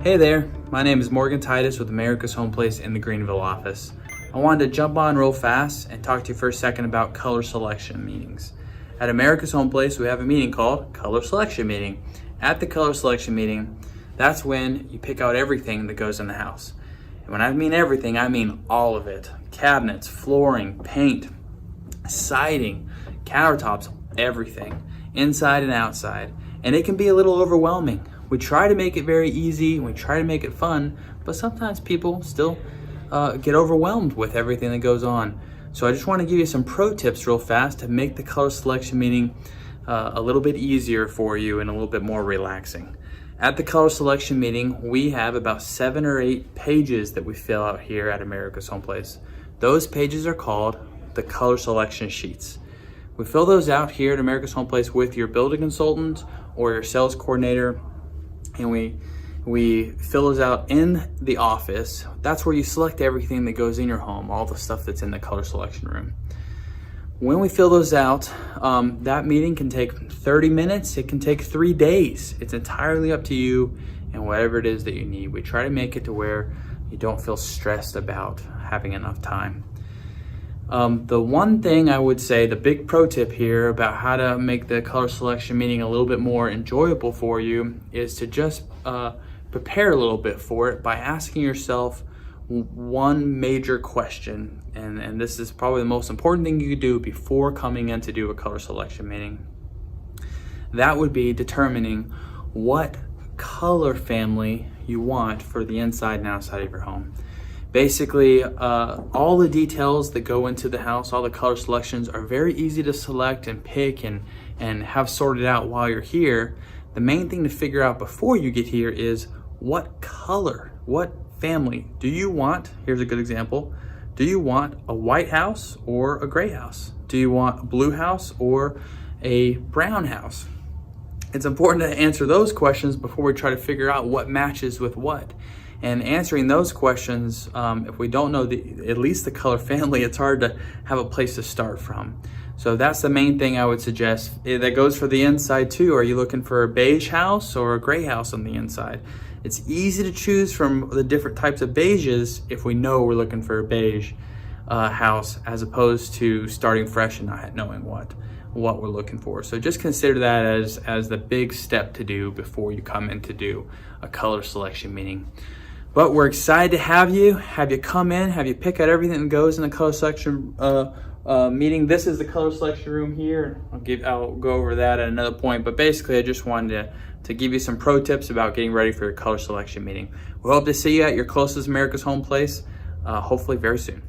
Hey there, my name is Morgan Titus with America's Home Place in the Greenville office. I wanted to jump on real fast and talk to you for a second about color selection meetings. At America's Home Place, we have a meeting called Color Selection Meeting. At the Color Selection Meeting, that's when you pick out everything that goes in the house. And when I mean everything, I mean all of it. Cabinets, flooring, paint, siding, countertops, everything, inside and outside. And it can be a little overwhelming. We try to make it very easy, we try to make it fun, but sometimes people still get overwhelmed with everything that goes on. So I just want to give you some pro tips real fast to make the color selection meeting a little bit easier for you and a little bit more relaxing. At the color selection meeting, we have about 7 or 8 pages that we fill out here at America's Home Place. Those pages are called the color selection sheets. We fill those out here at America's Home Place with your building consultant or your sales coordinator, and we fill those out in the office. That's where you select everything that goes in your home, all the stuff that's in the color selection room. When we fill those out, that meeting can take 30 minutes, it can take 3 days. It's entirely up to you and whatever it is that you need. We try to make it to where you don't feel stressed about having enough time. The one thing I would say, the big pro tip here about how to make the color selection meeting a little bit more enjoyable for you is to just prepare a little bit for it by asking yourself one major question. And this is probably the most important thing you could do before coming in to do a color selection meeting. That would be determining what color family you want for the inside and outside of your home. Basically, all the details that go into the house, all the color selections are very easy to select and pick and have sorted out while you're here. The main thing to figure out before you get here is what color, what family do you want? Here's a good example. Do you want a white house or a gray house? Do you want a blue house or a brown house? It's important to answer those questions before we try to figure out what matches with what. And answering those questions, if we don't know at least the color family, it's hard to have a place to start from. So that's the main thing I would suggest. That goes for the inside too. Are you looking for a beige house or a gray house on the inside? It's easy to choose from the different types of beiges if we know we're looking for a beige house, as opposed to starting fresh and not knowing what we're looking for. So just consider that as the big step to do before you come in to do a color selection meeting. But we're excited to have you come in, have you pick out everything that goes in the color selection meeting. This is the color selection room here. I'll go over that at another point, but basically I just wanted to give you some pro tips about getting ready for your color selection meeting. We hope to see you at your closest America's Home Place, hopefully very soon.